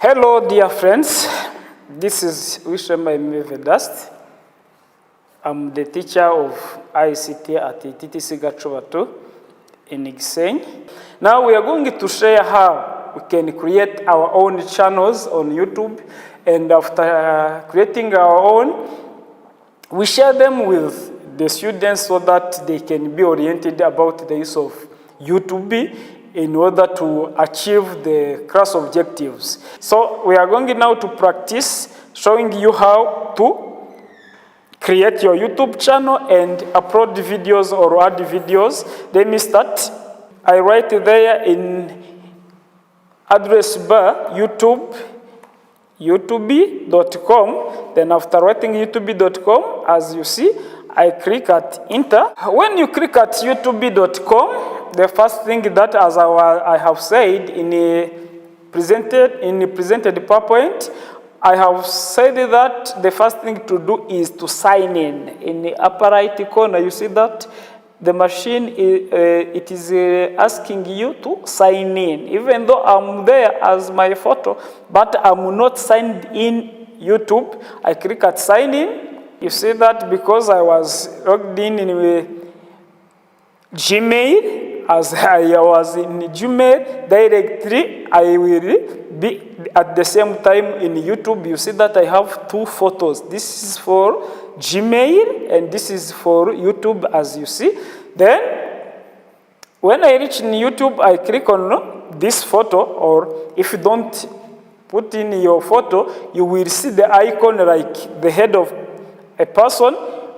Hello, dear friends. This is Wishema Vedast. I'm the teacher of ICT at TTC Gachobato in Gisenyi. Now we are going to share how we can create our own channels on YouTube, and after creating our own, we share them with the students so that they can be oriented about the use of YouTube in order to achieve the class objectives. So we are going now to practice showing you how to create your YouTube channel and upload videos or add videos. Let me start. I write there in address bar youtube.com. Then after writing youtube.com, as you see, I click at enter. When you click at youtube.com, the first thing that, as I have said in the presented PowerPoint, I have said that the first thing to do is to sign in. In the upper right corner, you see that the machine is asking you to sign in. Even though I'm there as my photo, but I'm not signed in YouTube, I click at sign in. You see that because I was logged in Gmail, as I was in Gmail directly, I will be at the same time in YouTube. You see that I have two photos. This is for Gmail and this is for YouTube, as you see. Then, when I reach in YouTube, I click on this photo, or if you don't put in your photo, you will see the icon like the head of a person,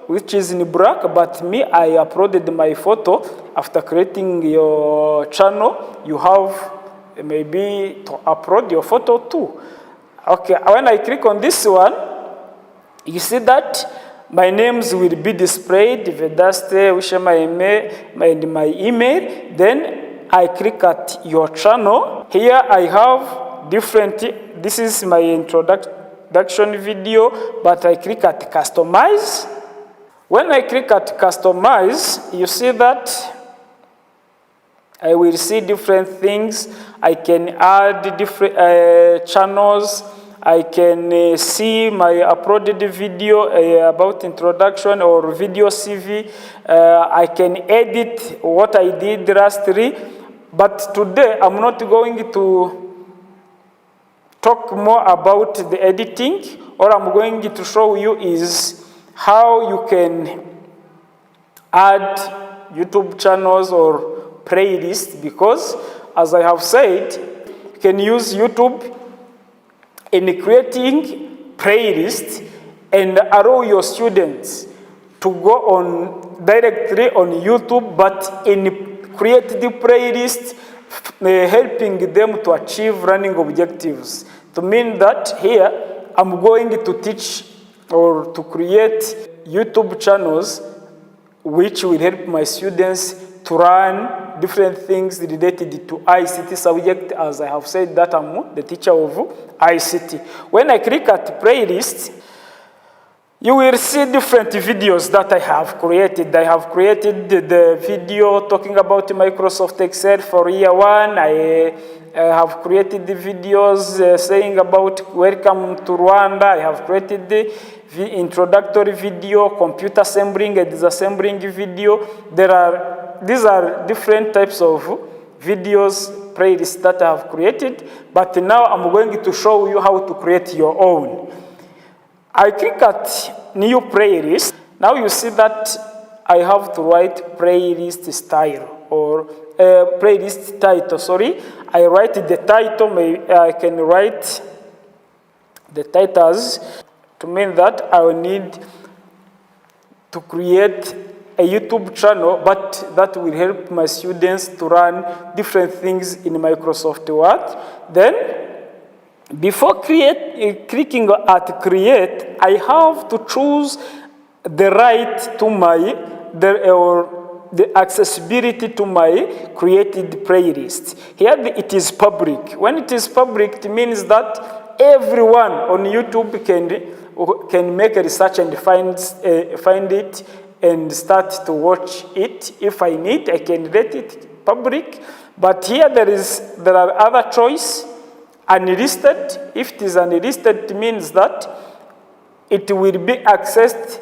which is in black, but me, I uploaded my photo. After creating your channel, you have maybe to upload your photo too. Okay, when I click on this one, you see that my names will be displayed, Vedaste, Wishema and my email. Then I click at your channel. Here I have different, this is my introduction video, but I click at customize. When I click at customize, you see that I will see different things. I can add different channels. I can see my uploaded video about introduction or video CV. I can edit what I did last week. But today, I'm not going to talk more about the editing. All I'm going to show you is how you can add YouTube channels or playlists, because as I have said, you can use YouTube in creating playlists and allow your students to go on directly on YouTube, but in create the playlist, helping them to achieve learning objectives. To mean that here, I'm going to teach or to create YouTube channels which will help my students to learn different things related to ICT subject, as I have said that I'm the teacher of ICT. When I click at playlist, you will see different videos that I have created. I have created the video talking about Microsoft Excel for year 1. I have created the videos saying about welcome to Rwanda. I have created the introductory video, computer assembling and disassembling video. These are different types of videos, playlists that I have created, but now I'm going to show you how to create your own. I click at new playlist. Now you see that I have to write playlist style or playlist title, sorry. I write the title, I can write the titles to mean that I will need to create a YouTube channel, but that will help my students to run different things in Microsoft Word. Then, before clicking at create, I have to choose the right to the accessibility to my created playlist. Here it is public. When it is public, it means that everyone on YouTube can make a research and find it and start to watch it. If I need, I can let it public. But here there are other choice. unlisted. If it is unlisted, it means that it will be accessed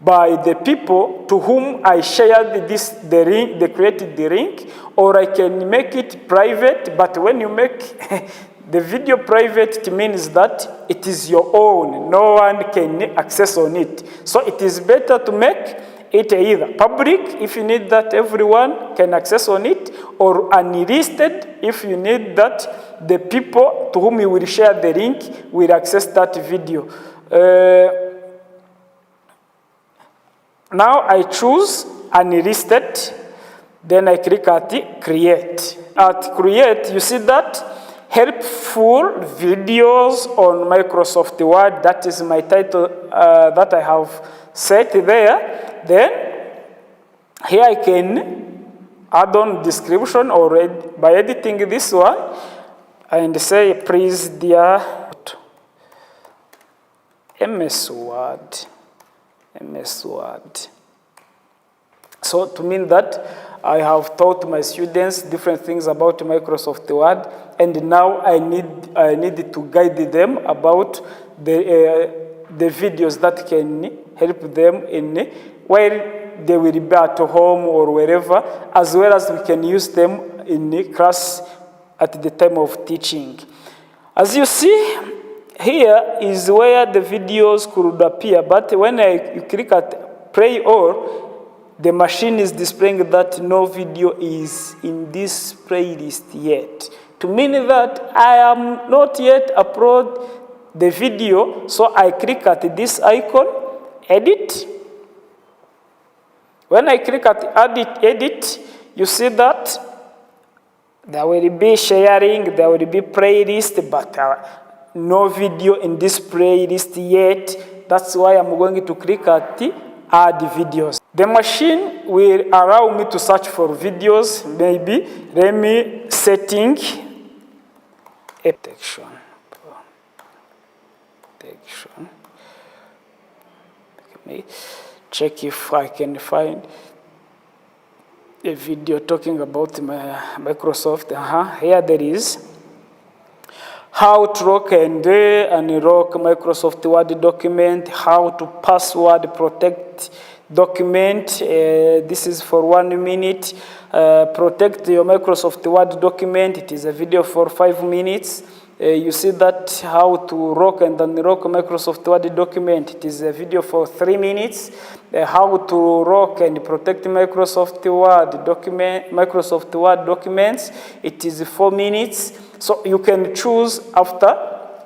by the people to whom I shared the link, they created the link, or I can make it private. But when you make the video private, it means that it is your own. No one can access on it. So it is better to make it either public if you need that everyone can access on it, or unlisted if you need that the people to whom you will share the link will access that video. Now I choose unlisted, then I click at create. At create, you see that helpful videos on Microsoft Word. That is my title that I have set there. Then here I can add on description or by editing this one and say, please dear MS Word. So to mean that I have taught my students different things about Microsoft Word, and now I need to guide them about the videos that can help them in while they will be at home or wherever, as well as we can use them in class at the time of teaching. As you see, here is where the videos could appear, but when you click at play all, the machine is displaying that no video is in this playlist yet. To mean that I am not yet upload the video, so I click at this icon, edit. When I click at edit, you see that there will be sharing, there will be playlist, but no video in this playlist yet. That's why I'm going to click at add videos. The machine will allow me to search for videos. Maybe let me setting protection. Let me check if I can find a video talking about my Microsoft. Here there is. How to lock and unlock Microsoft Word document, how to password protect document. This is for 1 minute. Protect your Microsoft Word document. It is a video for 5 minutes. You see that how to lock and unlock Microsoft Word document. It is a video for 3 minutes. How to lock and protect Microsoft Word documents. It is 4 minutes. So you can choose after.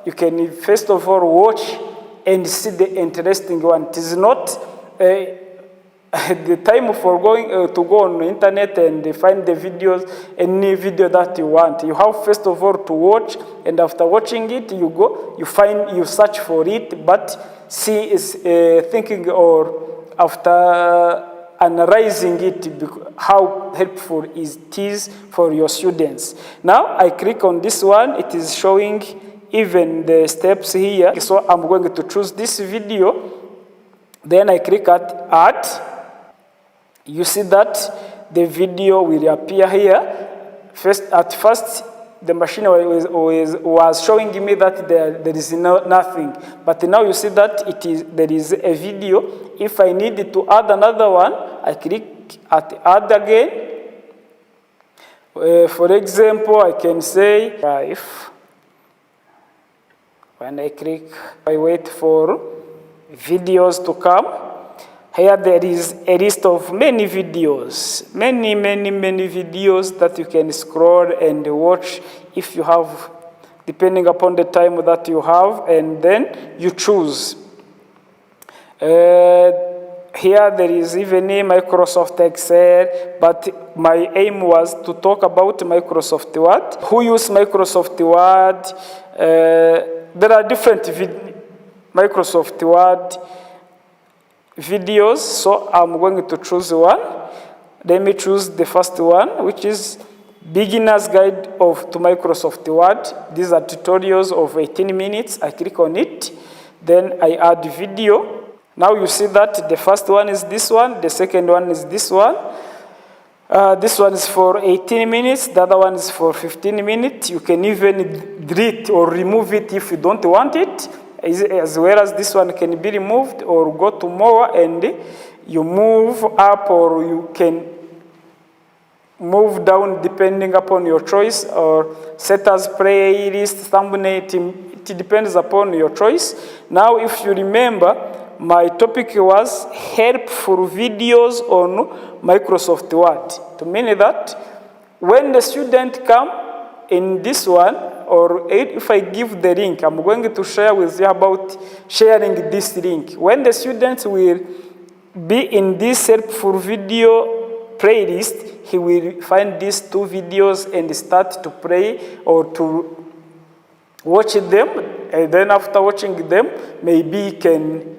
You can first of all watch and see the interesting one. It is not the time for going to go on the internet and find the videos, any video that you want. You have first of all to watch, and after watching it, you search for it, but see is thinking or after analyzing it, how helpful it is for your students. Now I click on this one. It is showing even the steps here. So I'm going to choose this video. Then I click at add. You see that the video will appear here. At first, the machine was showing me that there is nothing. But now you see that there is a video. If I need to add another one, I click at add again. For example, I can say 5. When I click, I wait for videos to come. Here there is a list of many videos, many videos that you can scroll and watch if you have, depending upon the time that you have, and then you choose. Here there is even a Microsoft Excel, but my aim was to talk about Microsoft Word. Who use Microsoft Word? There are different Microsoft Word videos, so I'm going to choose one. Let me choose the first one, which is Beginner's Guide to Microsoft Word. These are tutorials of 18 minutes. I click on it, then I add video. Now you see that the first one is this one, the second one is this one. This one is for 18 minutes, the other one is for 15 minutes. You can even delete or remove it if you don't want it, as well as this one can be removed, or go to more and you move up, or you can move down depending upon your choice, or set as playlist, thumbnail. It depends upon your choice. Now, if you remember, my topic was helpful videos on Microsoft Word. To mean that when the student come in this one, or if I give the link, I'm going to share with you about sharing this link. When the students will be in this helpful video playlist, he will find these 2 videos and start to play or to watch them. And then after watching them, maybe he can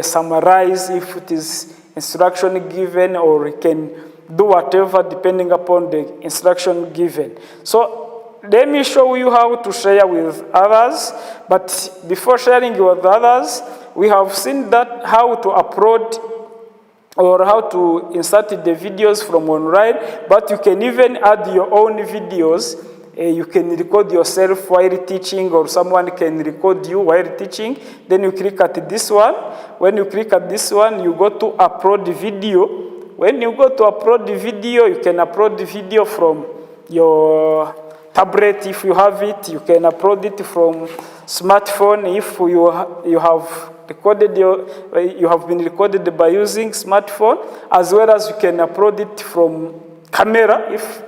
summarize if it is instruction given, or he can do whatever depending upon the instruction given. So let me show you how to share with others. But before sharing with others, we have seen that how to upload or how to insert the videos from online, but you can even add your own videos. You can record yourself while teaching, or someone can record you while teaching. Then you click at this one. When you click at this one, you go to upload the video. When you go to upload the video, you can upload the video from your tablet if you have it. You can upload it from smartphone if you have recorded you have been recorded by using smartphone, as well as you can upload it from camera if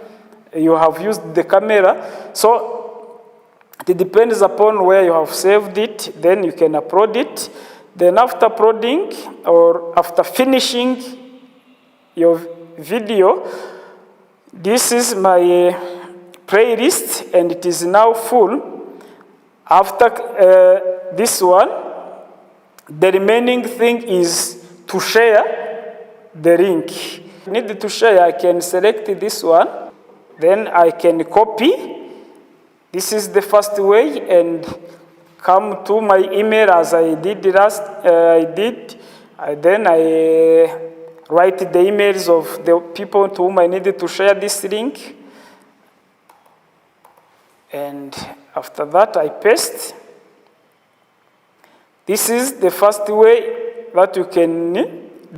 you have used the camera. So it depends upon where you have saved it, then you can upload it. Then after uploading, or after finishing your video, this is my playlist, and it is now full. After this one, the remaining thing is to share the link. Need to share, I can select this one. Then I can copy. This is the first way, and come to my email as I did last. Then I write the emails of the people to whom I needed to share this link. And after that, I paste. This is the first way that you can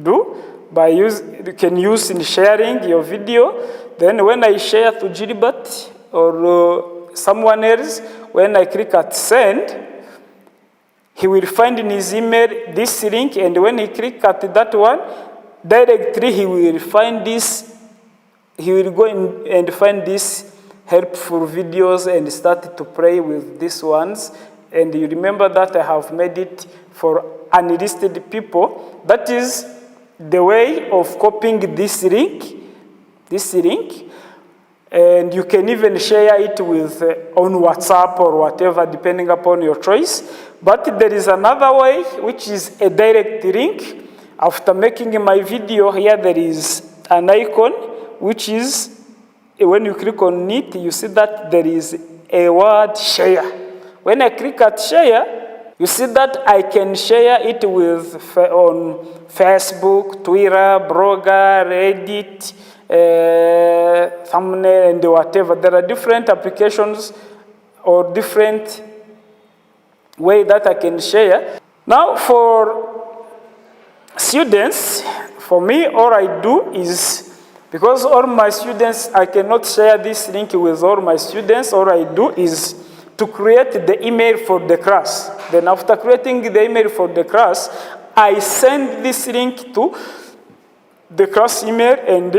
do you can use in sharing your video. Then when I share to Gilbert or someone else, when I click at send, he will find in his email this link, and when he click at that one, directly he will find this, he will go in and find these helpful videos and start to play with these ones. And you remember that I have made it for unlisted people. That is the way of copying this link, and you can even share it with on WhatsApp or whatever, depending upon your choice. But there is another way, which is a direct link. After making my video, here there is an icon, which is, when you click on it, you see that there is a word share. When I click at share, you see that I can share it with on Facebook, Twitter, Blogger, Reddit, thumbnail, and whatever. There are different applications or different way that I can share. Now for students, for me, all I do is, because all my students, I cannot share this link with all my students, all I do is to create the email for the class. Then after creating the email for the class, I send this link to the class email and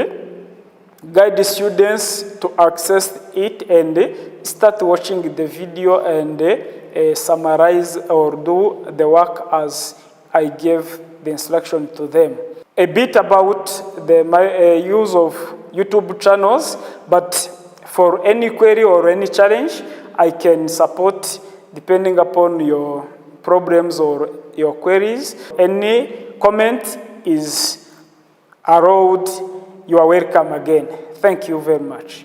guide the students to access it and start watching the video and summarize or do the work as I gave the instruction to them. A bit about the use of YouTube channels, but for any query or any challenge, I can support depending upon your problems or your queries. Any comment is allowed. You are welcome again. Thank you very much.